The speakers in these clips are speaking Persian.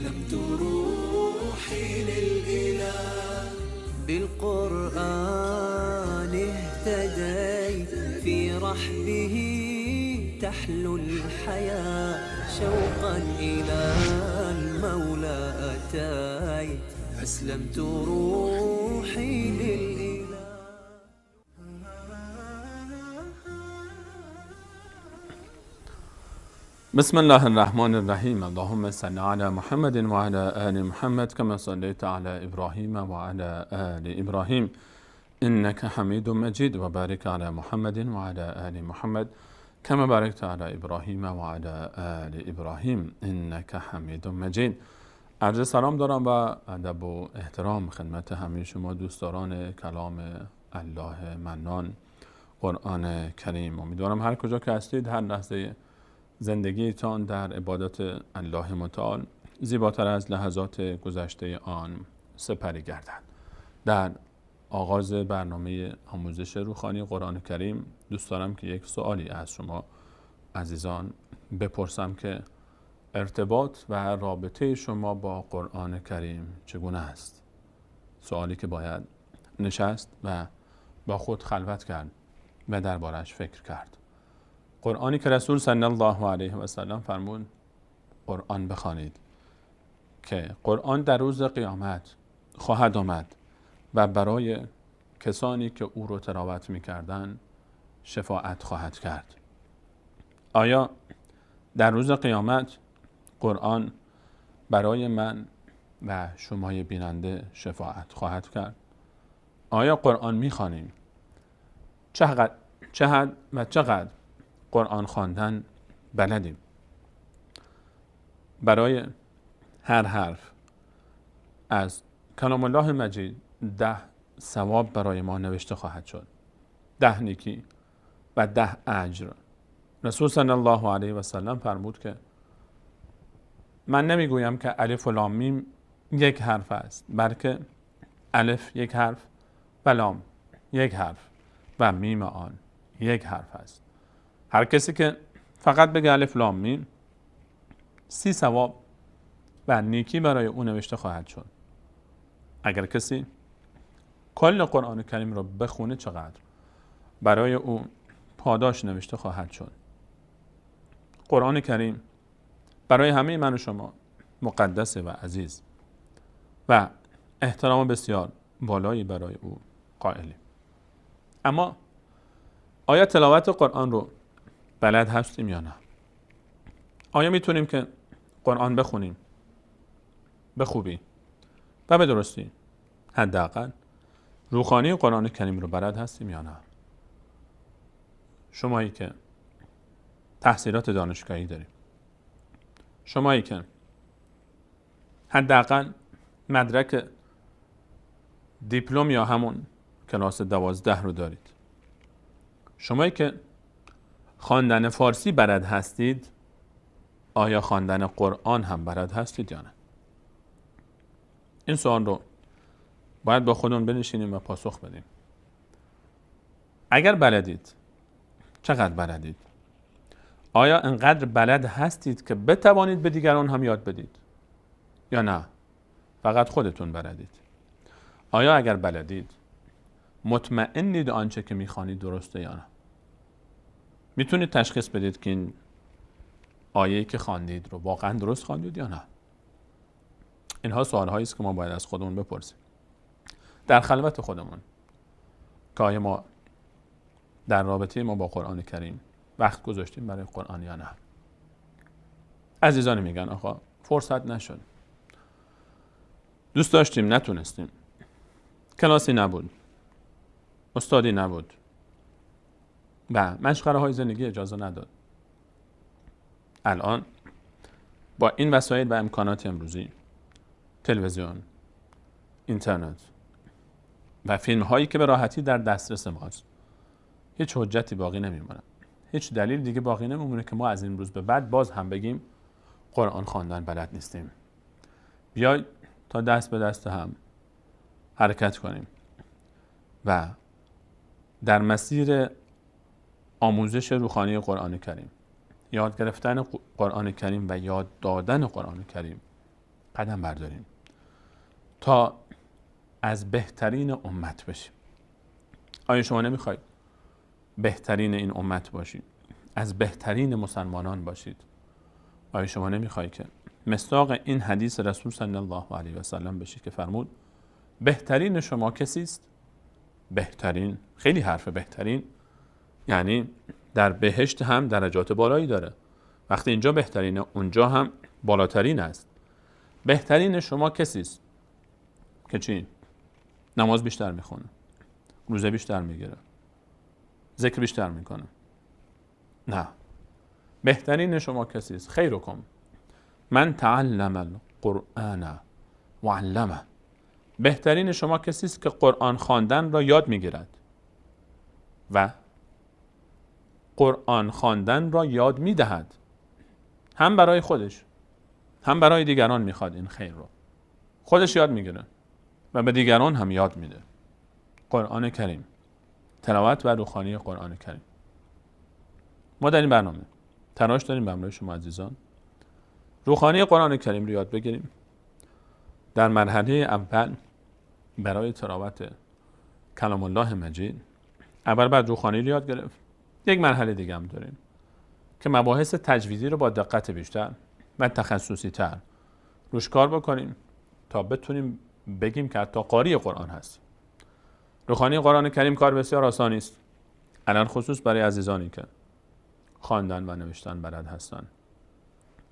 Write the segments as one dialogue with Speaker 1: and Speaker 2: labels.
Speaker 1: أسلمت روحي للإله.
Speaker 2: بالقرآن اهتديت في رحبه تحلو الحياة، شوقا إلى المولى أتيت أسلمت روحي للإله.
Speaker 3: بسم الله الرحمن الرحیم. اللهم صل علی محمد و علی آل محمد كما صليت على ابراهیم و علی آل ابراهیم انك حمید مجید و بارک علی محمد و علی آل محمد كما بارکت علی ابراهیم و علی آل ابراهیم انك حمید مجید. عرض سلام دارم و ادب و احترام خدمت همه شما دوستداران کلام الله منان قرآن کریم. امیدوارم هر کجا که هستید هر لحظه زندگیتان در عبادت الله متعال زیباتر از لحظات گذشته آن سپری گردد. در آغاز برنامه آموزش روحانی قرآن کریم دوست دارم که یک سوالی از شما عزیزان بپرسم که ارتباط و رابطه شما با قرآن کریم چگونه است؟ سوالی که باید نشست و با خود خلوت کرد و دربارش فکر کرد. قرآنی که رسول صلی الله علیه و سلم فرمود قرآن بخوانید که قرآن در روز قیامت خواهد آمد و برای کسانی که او رو تلاوت می‌کردند شفاعت خواهد کرد. آیا در روز قیامت قرآن برای من و شمای بیننده شفاعت خواهد کرد؟ آیا قرآن می‌خوانیم؟ چقدر قرآن خواندن بلدیم؟ برای هر حرف از کلام الله مجید 10 ثواب برای ما نوشته خواهد شد، 10 نیکی و 10 اجر. رسول صلی الله علیه و سلم فرمود که من نمیگویم که الف و لام میم یک حرف است، بلکه الف یک حرف و لام یک حرف و میم آن یک حرف است. هر کسی که فقط بگه الف لام میم 30 ثواب و نیکی برای او نوشته خواهد شد. اگر کسی کل قرآن کریم را بخونه چقدر برای او پاداش نوشته خواهد شد. قرآن کریم برای همه من و شما مقدسه و عزیز و احترام بسیار بالایی برای او قائلیم. اما آیا تلاوت قرآن رو بلد هستیم یا نه؟ آیا میتونیم که قرآن بخونیم به خوبی و به درستی؟ حداقل روحانی قرآن کریم رو بلد هستیم یا نه؟ شمایی که تحصیلات دانشگاهی داریم، شمایی که حداقل مدرک دیپلم یا همون کلاس 12 رو دارید، شمایی که خواندن فارسی بلد هستید، آیا خواندن قرآن هم بلد هستید یا نه؟ این سوال رو باید با خودمون بنشینیم و پاسخ بدیم. اگر بلدید، چقدر بلدید؟ آیا انقدر بلد هستید که بتوانید به دیگران هم یاد بدید یا نه فقط خودتون بلدید؟ آیا اگر بلدید مطمئنید آنچه که میخوانید درسته یا نه؟ میتونید تشخیص بدید که این آیه‌ای که خواندید رو واقعا درست خواندید یا نه؟ اینها سوال‌هایی است که ما باید از خودمون بپرسیم در خلوت خودمون که آیا ما در رابطه ما با قرآن کریم وقت گذاشتیم برای قرآن یا نه. عزیزانی میگن آقا فرصت نشد، دوست داشتیم نتونستیم، کلاسی نبود، استادی نبود و مشغله های زندگی اجازه نداد. الان با این وسایل و امکانات امروزی، تلویزیون، اینترنت و فیلم هایی که به راحتی در دسترس ماست، هیچ حجتی باقی نمیمونه، هیچ دلیل دیگه باقی نمیمونه که ما از این روز به بعد باز هم بگیم قرآن خواندن بلد نیستیم. بیای تا دست به دست هم حرکت کنیم و در مسیر آموزش روحانی قرآن کریم، یاد گرفتن قرآن کریم و یاد دادن قرآن کریم قدم برداریم تا از بهترین امت بشیم. آیا شما نمیخواید بهترین این امت باشید؟ از بهترین مسلمانان باشید؟ آیا شما نمیخواید که مصداق این حدیث رسول صلی الله علیه و سلم بشید که فرمود بهترین شما کسی است؟ بهترین، خیلی حرف بهترین، یعنی در بهشت هم درجات بالایی داره. وقتی اینجا بهترینه اونجا هم بالاترین است. بهترین شما کسی است که چی؟ نماز بیشتر میخونه، روزه بیشتر میگیره، ذکر بیشتر میکنه. نه، بهترین شما کسی است خیرکم من تعلم القرآن و علمه. بهترین شما کسی است که قرآن خواندن را یاد میگیرد و قرآن خواندن را یاد میدهد، هم برای خودش هم برای دیگران. میخواد این خیر رو خودش یاد میگیره و به دیگران هم یاد میده. قرآن کریم، تلاوت و روخانی قرآن کریم. ما در این برنامه تلاش داریم به همراه شما عزیزان روخانی قرآن کریم رو یاد بگیریم. در مرحله اول برای تلاوت کلام الله مجید اول بعد روخانی رو یاد گرفت. یک مرحله دیگه هم داریم که مباحث تجویدی رو با دقت بیشتر و تخصصی تر روش کار بکنیم تا بتونیم بگیم که حتی قاری قرآن هست. روخانی قرآن کریم کار بسیار آسانی است، علل خصوص برای عزیزانی که خواندن و نوشتن بلد هستن،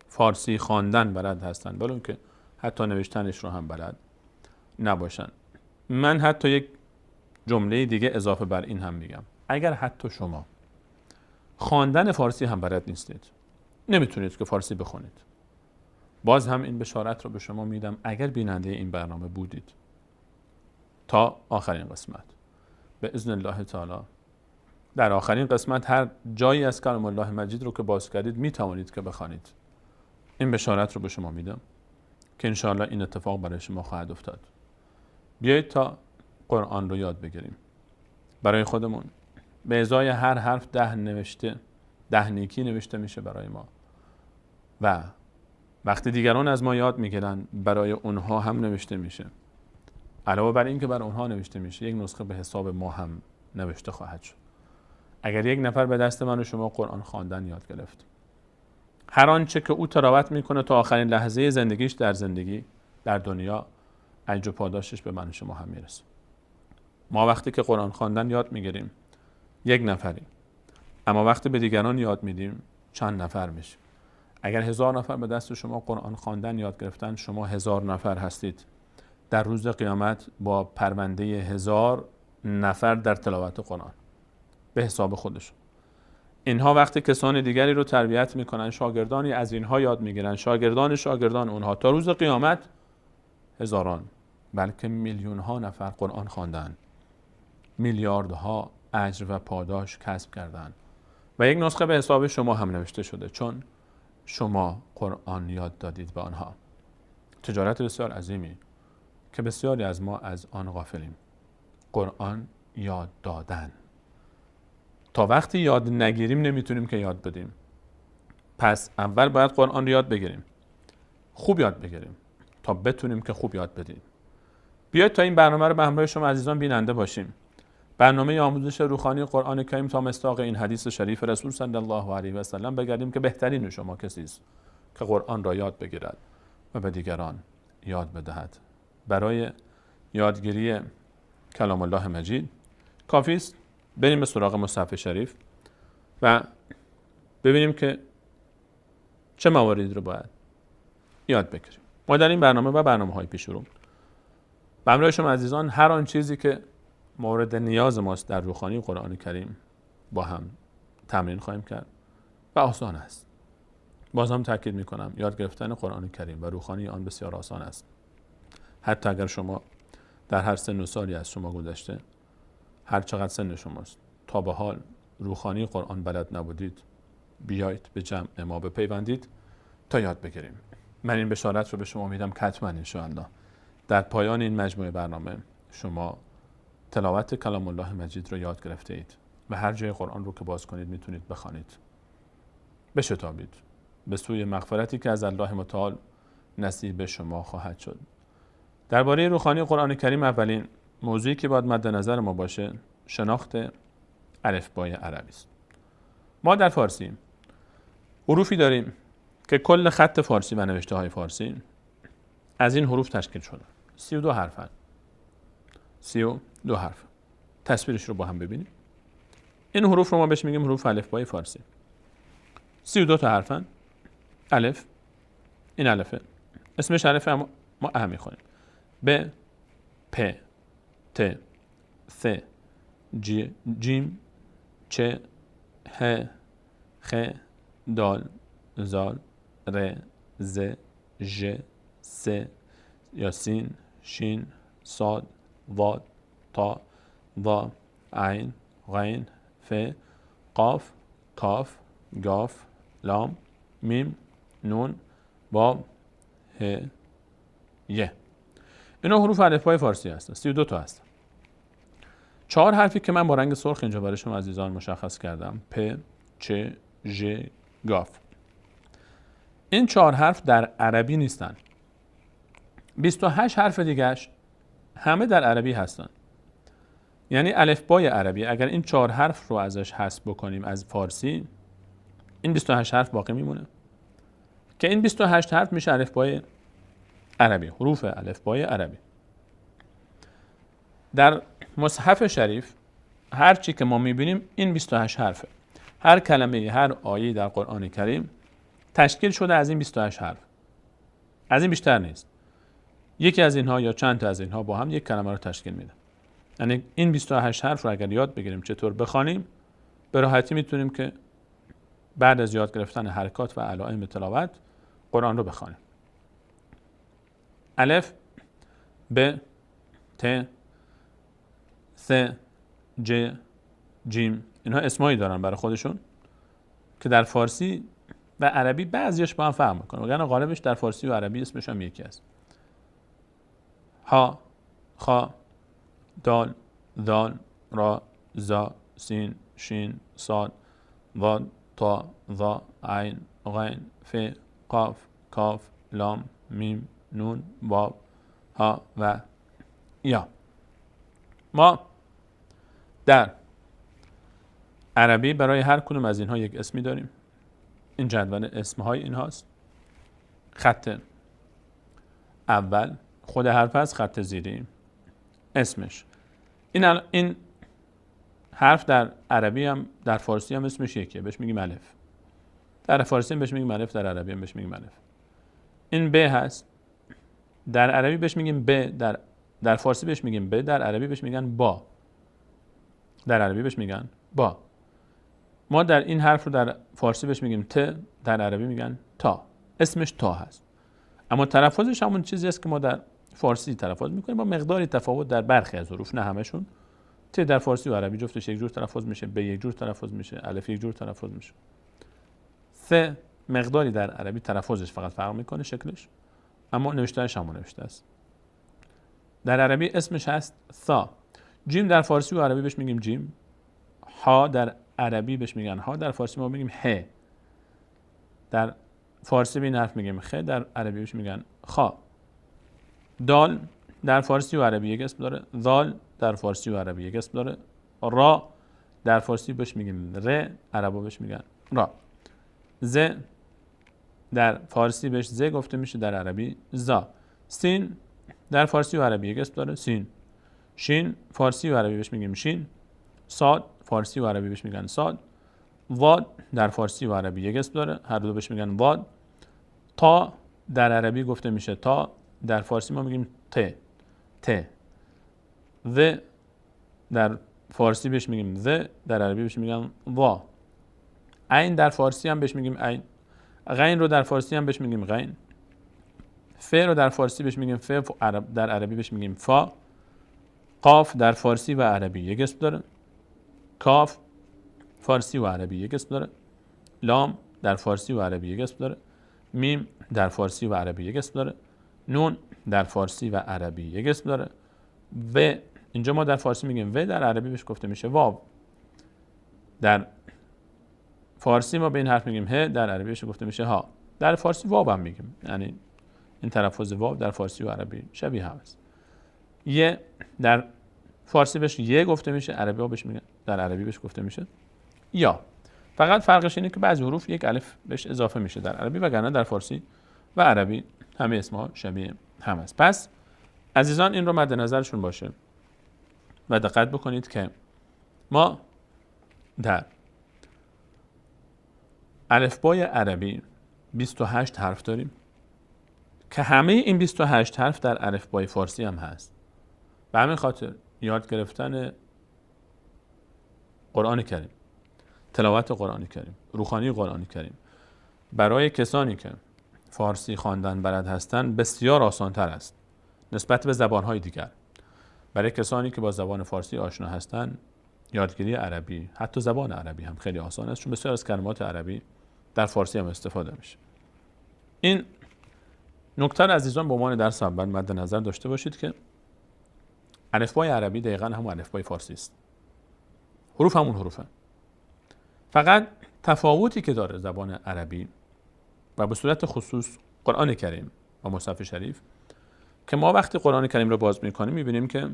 Speaker 3: فارسی خواندن بلد هستن، ولی که حتی نوشتنش رو هم بلد نباشن. من حتی یک جمله دیگه اضافه بر این هم میگم، اگر حتی شما خواندن فارسی هم بلد نیستید، نمیتونید که فارسی بخونید، باز هم این بشارت رو به شما میدم اگر بیننده این برنامه بودید تا آخرین قسمت به اذن الله تعالی، در آخرین قسمت هر جایی از کلام الله مجید رو که باز کردید میتوانید که بخوانید. این بشارت رو به شما میدم که انشاءالله این اتفاق برای شما خواهد افتاد. بیایید تا قرآن رو یاد بگیریم برای خودمون. به ازای هر حرف 10 نیکی نوشته میشه برای ما و وقتی دیگران از ما یاد میگیرن برای اونها هم نوشته میشه. علاوه بر این که بر اونها نوشته میشه، یک نسخه به حساب ما هم نوشته خواهد شد. اگر یک نفر به دست من و شما قرآن خواندن یاد گرفت، هر آنچه که او تلاوت میکنه تا آخرین لحظه زندگیش در دنیا، اجر و پاداشش به من و شما هم میرسه. ما وقتی که قرآن خواندن یاد میگیریم یک نفری، اما وقتی به دیگران یاد میدیم چند نفر میشیم. اگر 1000 نفر به دست شما قرآن خواندن یاد گرفتن، شما 1000 نفر هستید. در روز قیامت با پرونده 1000 نفر در تلاوت قرآن به حساب خودشون. اینها وقتی کسان دیگری رو تربیت میکنن، شاگردانی از اینها یاد میگیرن، شاگردان اونها، تا روز قیامت هزاران بلکه میلیون ها نفر قرآن خواندن، میلیاردها اجر و پاداش کسب کردن و یک نسخه به حساب شما هم نوشته شده، چون شما قرآن یاد دادید به آنها. تجارت بسیار عظیمی که بسیاری از ما از آن غافلیم. قرآن یاد دادن. تا وقتی یاد نگیریم نمیتونیم که یاد بدیم. پس اول باید قرآن رو یاد بگیریم، خوب یاد بگیریم تا بتونیم که خوب یاد بدیم. بیاید تا این برنامه رو به همراه شما عزیزان بیننده باشیم. برنامه آموزش روخانی قرآن کریم تا مصداق این حدیث شریف رسول صلی الله علیه و سلم بگردیم که بهترین شما کسی است که قرآن را یاد بگیرد و به دیگران یاد بدهد. برای یادگیری کلام الله مجید کافی است بریم به سراغ مصحف شریف و ببینیم که چه مواردی رو باید یاد بگیریم. ما در این برنامه و برنامه‌های پیش رو به همراه شما عزیزان هر آن چیزی که مورد نیاز ماست در روخانی قرآن کریم با هم تمرین خواهیم کرد و آسان است. باز هم تاکید میکنم یاد گرفتن قرآن کریم و روخانی آن بسیار آسان است. حتی اگر شما در هر سن و سالی از شما گذشته، هر چقدر سن شماست، تا به حال روخانی قرآن بلد نبودید، بیایید به جمع ما بپیوندید تا یاد بگیریم. من این بشارت رو به شما میدم که حتما انشاءالله در پایان این مجموعه برنامه شما تلاوت کلام الله مجید رو یاد گرفته اید و هر جای قرآن رو که باز کنید میتونید بخوانید. بشتابید به سوی مغفرتی که از الله متعال نصیب شما خواهد شد. درباره روحانی قرآن کریم اولین موضوعی که باید مد نظر ما باشه شناخت الفبای عربی است. ما در فارسی حروفی داریم که کل خط فارسی و نوشته های فارسی از این حروف تشکیل شده. 32 حرفن. 32 حرف. تصویرش رو با هم ببینیم. این حروف رو ما بهش میگیم حروف الفبای فارسی. 32 تا حرفن. الف، این الفه. اسمش الفه، اما ما ا میخونیم. ب، پ، ت، ث، جیم، چ، ه، خ، دال، زال، ر، ز، ژ، س، یا سین، شین، صاد، ضاد، طا، ضا، عین، غین، ف، قاف، کاف، گاف، لام، میم، نون، واو، ه، ی. اینا حروف الفبای فارسی هستن. 32 تا هستن. 4 حرفی که من با رنگ سرخ اینجا برای شما عزیزان مشخص کردم: پ، چ، ژ، گاف. این 4 حرف در عربی نیستن. 28 حرف دیگهش همه در عربی هستن. یعنی الفبای عربی اگر این 4 حرف رو ازش حذف بکنیم از فارسی، این 28 حرف باقی میمونه که این 28 حرف میشه الفبای عربی، حروف الفبای عربی. در مصحف شریف هر چی که ما میبینیم این 28 حرفه. هر کلمه، هر آیه در قرآن کریم تشکیل شده از این 28 حرف. از این بیشتر نیست. یکی از اینها یا چند تا از اینها با هم یک کلمه رو تشکیل میده. یعنی این 28 حرف رو اگر یاد بگیریم چطور بخوانیم، به راحتی میتونیم که بعد از یاد گرفتن حرکات و علائم تلاوت قرآن رو بخوانیم. الف، ب، ت، ث، ج، جیم، اینها اسمایی دارن برای خودشون که در فارسی و عربی بعضیش با هم فرق میکنه، وگرنه غالبش در فارسی و عربی اسمش هم یکی است. ها، خا، دال، ذال، را، زا، سین، شین، صاد، ضاد، طا، ظا، عین، غین، ف، قاف، کاف، لام، میم، نون، واو، ها و یا. ما در عربی برای هر کدوم از اینها یک اسمی داریم. این جدول اسمهای اینهاست. خط اول خود حرف است، خط زیری اسمش. این حرف در عربی هم در فارسی هم اسمش یکیه، بهش میگیم الف. در فارسی هم بهش میگیم الف، در عربی هم بهش میگیم الف. این ب هست، در عربی بهش میگیم ب، در فارسی بهش میگیم ب، در عربی بهش میگن با. در عربی بهش میگن با. ما در این حرف رو در فارسی بهش میگیم ت، در عربی میگن تا. اسمش تا هست، اما تلفظش همون چیزی است که ما در فارسی تلفظ میکنیم با مقداری تفاوت در برخی از حروف، نه همشون. ت در فارسی و عربی جفتش یک جور تلفظ میشه، ب یک جور تلفظ میشه، الف یک جور تلفظ میشه. ث مقداری در عربی تلفظش فقط فرق میکنه شکلش، اما نوشتهش همون نوشته است. در عربی اسمش هست ثا. جیم در فارسی و عربی بهش میگیم جیم. ها در عربی بهش میگن ها، در فارسی ما میگیم ه. در فارسی به این حرف میگیم خ، در عربی بهش میگن خا. دال در فارسی و عربی یک اسم داره. ذال در فارسی و عربی یک اسم داره. را در فارسی بهش میگیم ر، عربا بهش میگن را. ز در فارسی بهش ز گفته میشه، در عربی زا. سین در فارسی و عربی یک اسم داره، سین. شین فارسی و عربی بهش میگیم شین. صاد فارسی و عربی بهش میگن صاد. ضاد در فارسی و عربی یک اسم داره، هر دو بهش میگن ضاد. تا در عربی گفته میشه تا، در فارسی ما میگیم ت. ت. ذ در فارسی بهش میگیم ذ، در عربی بهش میگن ضا. عین در فارسی هم بهش میگیم عین. غین رو در فارسی هم بهش میگیم غین. ف رو در فارسی بهش میگیم ف، در عربی بهش میگیم فا. قاف در فارسی و عربی یک اسم داره. کاف فارسی و عربی یک اسم داره. لام در فارسی و عربی یک اسم داره. میم در فارسی و عربی یک اسم داره. نون در فارسی و عربی یک اسم داره. و اینجا ما در فارسی میگیم و، در عربی بهش گفته میشه واو. در فارسی ما به این حرف میگیم ه، در عربی بهش گفته میشه ها. در فارسی واو هم میگیم، یعنی این تلفظ واو در فارسی و عربی شبیه هم است. یه در فارسی بهش یه گفته میشه، عربی ها بهش میگن، در عربی بهش گفته میشه یا. فقط فرقش اینه که بعضی حروف یک الف بهش اضافه میشه در عربی، وگرنه در فارسی و عربی همه اسمها شبیه هم است. پس عزیزان این رو مد نظرشون باشه و دقت بکنید که ما در الفبای عربی 28 حرف داریم که همه این 28 حرف در الفبای فارسی هم هست. به همین خاطر یاد گرفتن قرآن کریم، تلاوت قرآن کریم، روخانی قرآن کریم برای کسانی که فارسی خواندن بلد هستند بسیار آسان‌تر است نسبت به زبان‌های دیگر. برای کسانی که با زبان فارسی آشنا هستند یادگیری عربی، حتی زبان عربی هم خیلی آسان است، چون بسیار از کلمات عربی در فارسی هم استفاده میشه. این نکته را عزیزان به عنوان درس اول مد نظر داشته باشید که الفبای عربی دقیقاً همون الفبای فارسی است. حروف همون حروفه. فقط تفاوتی که داره زبان عربی و به صورت خصوص قرآن کریم و مصحف شریف که ما وقتی قرآن کریم رو باز می‌کنیم می‌بینیم که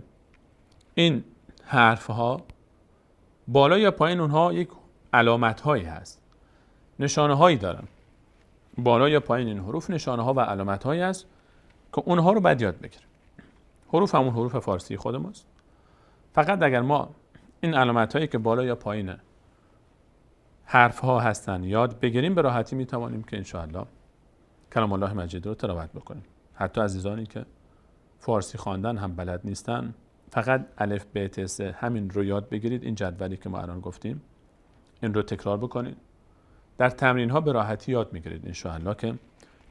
Speaker 3: این حرف‌ها بالا یا پایین اونها یک علامت‌هایی هست، نشانه‌هایی دارن. بالا یا پایین این حروف نشانه‌ها و علامت‌هایی هست که اونها رو باید یاد بگیریم. حروف همون حروف فارسی خود ماست. فقط اگر ما این علامت‌هایی که بالا یا پایین حرف‌ها هستن یاد بگیریم به راحتی می‌توانیم که انشاءالله کلام الله مجید رو تلاوت بکنیم. حتی عزیزانی که فارسی خواندن هم بلد نیستن فقط الف ب ت س همین رو یاد بگیرید. این جدولی که ما الان گفتیم این رو تکرار بکنید. در تمرین ها به راحتی یاد میگیرید انشاءالله که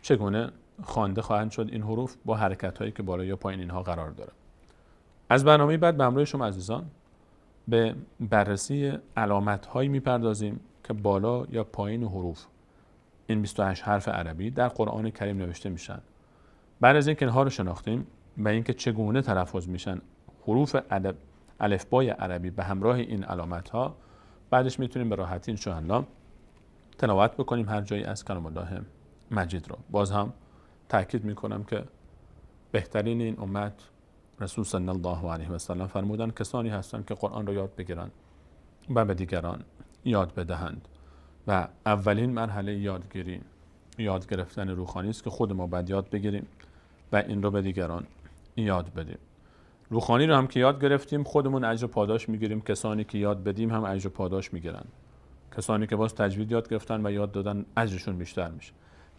Speaker 3: چگونه خوانده خواهند شد این حروف با حرکت هایی که بالا یا پایین اینها قرار داره. از برنامه بعد به همراه شما عزیزان به بررسی علامت هایی میپردازیم که بالا یا پایین حروف این 28 حرف عربی در قرآن کریم نوشته میشن. بعد از اینکه اینها رو شناختیم و اینکه چگونه تلفظ میشن حروف الفبای عربی به همراه این علامت ها، بعدش میتونیم به راحتی انشاءالله تلاوت بکنیم هر جایی از کلام الله مجید رو. باز هم تاکید میکنم که بهترین این امت رسول صلی الله علیه و سلم فرمودن کسانی هستند که قرآن رو یاد بگیرن و به دیگران یاد بدهند و اولین مرحله یادگیری یاد گرفتن روحانی است که خود ما باید یاد بگیریم و این رو به دیگران یاد بدیم. روحانی رو هم که یاد گرفتیم خودمون اجر پاداش میگیریم، کسانی که یاد بدیم هم اجر پاداش میگیرن. کسانی که باز تجوید یاد گرفتن و یاد دادن اجرشون بیشتر میشه.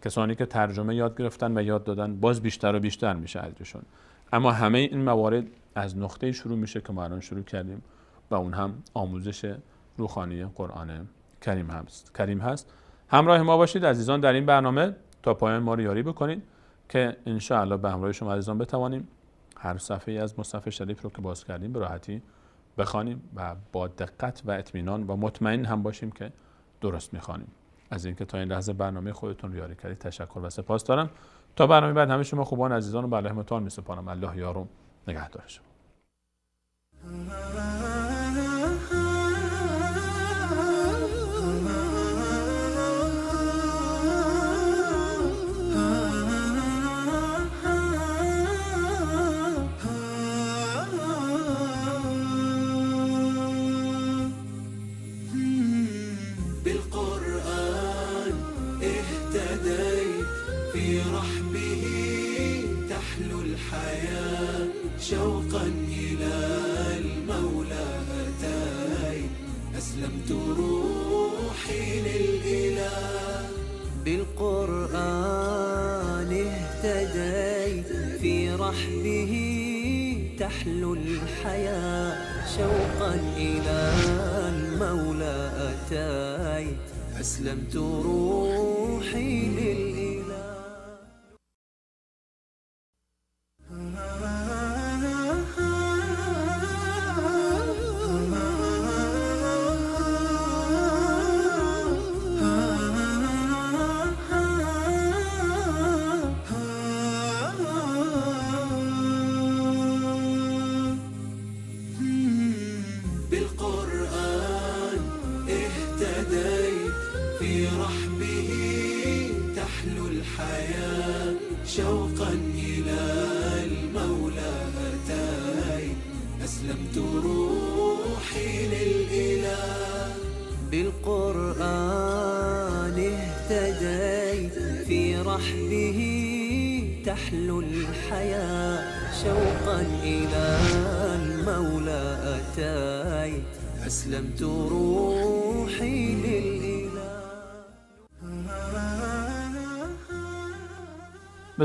Speaker 3: کسانی که ترجمه یاد گرفتن و یاد دادن باز بیشتر و بیشتر میشه اجرشون. اما همه این موارد از نقطه شروع میشه که ما الان شروع کردیم و اون هم آموزش روحانی قرآن کریم هست. همراه ما باشید عزیزان در این برنامه تا پایان ما رو یاری بکنید که ان شاء الله به همراه شما عزیزان بتوانیم هر صفحه از مصحف شریف رو که باز کردیم به راحتی بخوانیم و با دقت و اطمینان و مطمئن هم باشیم که درست میخوانیم. از اینکه تا این لحظه برنامه خودتون رو یاری کردید تشکر و سپاس دارم. تا برنامه بعد همه شما خوبان عزیزان رو به الله متعال میسپارم. الله یار و نگهدار شما.
Speaker 1: شوقا إلى المولى أتاي أسلمت روحي للإله
Speaker 2: بالقرآن اهتديت في رحبه تحلو الحياة شوقا إلى المولى أتاي أسلمت روحي للإله
Speaker 1: في رحبه تحلو شوقا إلى المولى أتيت أسلمت روحي للإله.
Speaker 2: بالقرآن اهتديت في رحبه تحلو الحياة شوقا إلى المولى أتيت أسلمت روحي للإله.